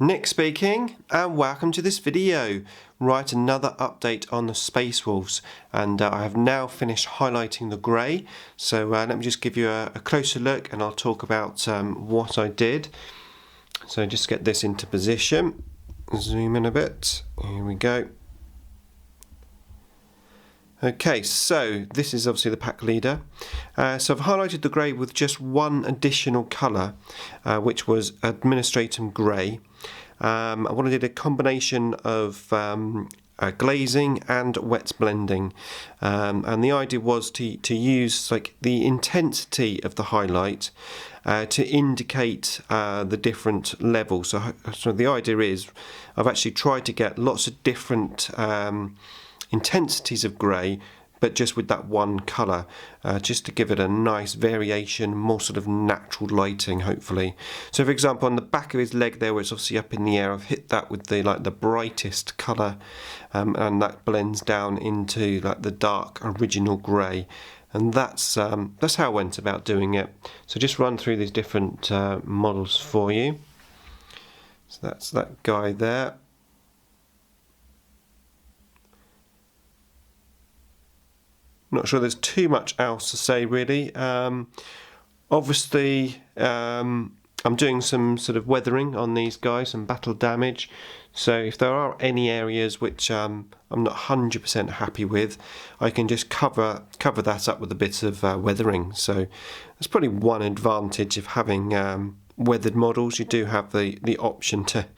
Nick speaking, and welcome to this video. Right, another update on the Space Wolves, and I have now finished highlighting the grey. So let me just give you a closer look, and I'll talk about what I did. So just get this into position. Zoom in a bit. Here we go. Okay, so this is obviously the pack leader. So I've highlighted the grey with just one additional colour, which was Administratum Grey. I wanted a combination of glazing and wet blending, and the idea was to use like the intensity of the highlight to indicate the different levels. So the idea is I've actually tried to get lots of different intensities of grey, but just with that one colour, just to give it a nice variation, more sort of natural lighting, hopefully. So for example, on the back of his leg there, where it's obviously up in the air, I've hit that with the brightest colour, and that blends down into like the dark original grey, and that's how I went about doing it. So just run through these different models for you. So that's that guy there. Not sure there's too much else to say really. Obviously I'm doing some sort of weathering on these guys, some battle damage, so if there are any areas which I'm not 100% happy with, I can just cover that up with a bit of weathering. So that's probably one advantage of having weathered models. You do have the option to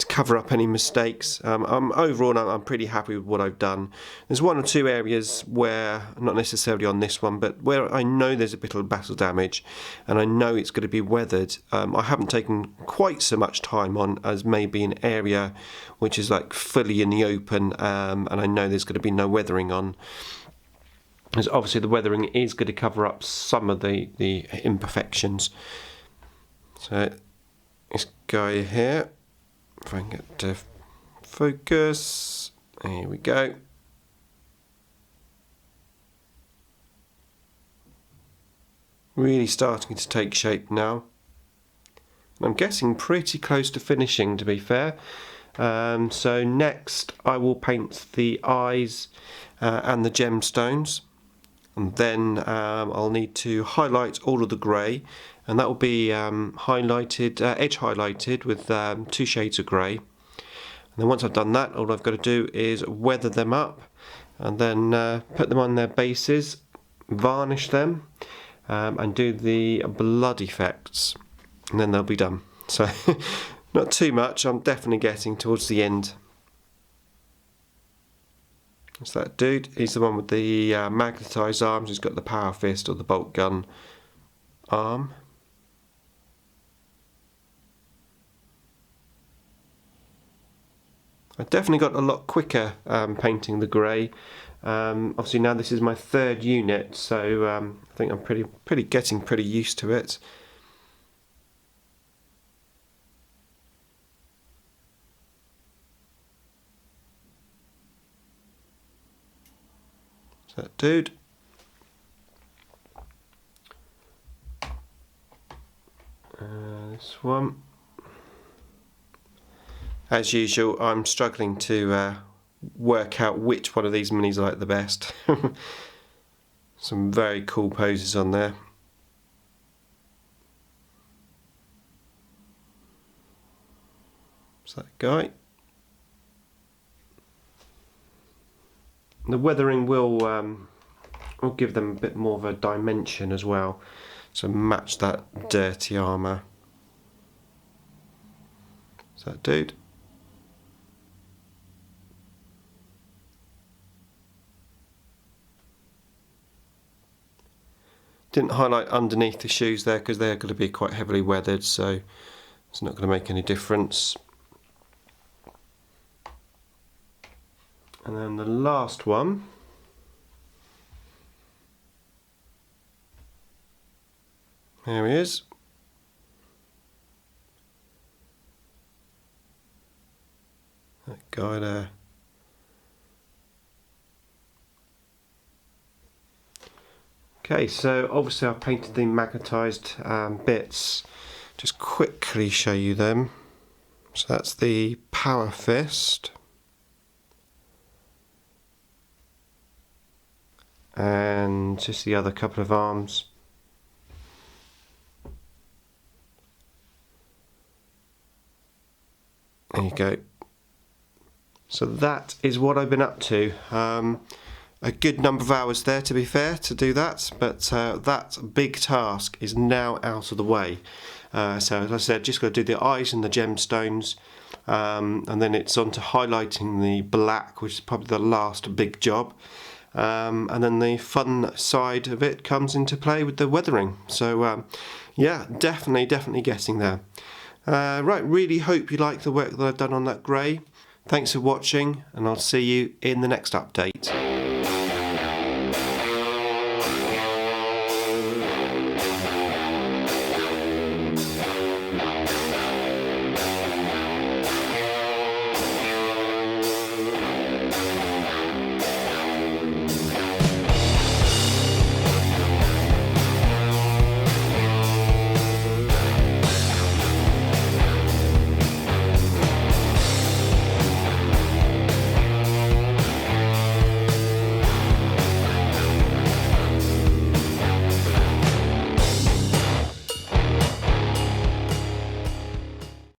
cover up any mistakes. Overall I'm pretty happy with what I've done. There's one or two areas where, not necessarily on this one, but where I know there's a bit of battle damage and I know it's going to be weathered. I haven't taken quite so much time on as maybe an area which is like fully in the open, and I know there's going to be no weathering on. Because obviously the weathering is going to cover up some of the imperfections. So this guy here, if I can get to focus, here we go. Really starting to take shape now. I'm getting pretty close to finishing, to be fair. So next I will paint the eyes and the gemstones. And then I'll need to highlight all of the grey, and that will be highlighted, edge highlighted with 2 shades of grey. And then once I've done that, all I've got to do is weather them up, and then put them on their bases, varnish them, and do the blood effects, and then they'll be done. So not too much. I'm definitely getting towards the end. That's that dude. He's the one with the magnetised arms. He's got the power fist or the bolt gun arm. I definitely got a lot quicker painting the grey. Obviously now this is my 3rd unit, so I think I'm getting pretty used to it. That dude. This one. As usual, I'm struggling to work out which one of these minis I like the best. Some very cool poses on there. It's that guy. The weathering will give them a bit more of a dimension as well, so match that dirty armour. Is that dude? Didn't highlight underneath the shoes there because they're going to be quite heavily weathered, so it's not going to make any difference. And then the last one, there he is. That guy there. Okay, so obviously I've painted the magnetised bits. Just quickly show you them. So that's the power fist. And just the other couple of arms. There you go. So that is what I've been up to. A good number of hours there, to be fair, to do that, but that big task is now out of the way. So as I said, just got to do the eyes and the gemstones, and then it's on to highlighting the black, which is probably the last big job. And then the fun side of it comes into play with the weathering. So yeah, definitely getting there. Right, really hope you like the work that I've done on that grey. Thanks for watching, and I'll see you in the next update.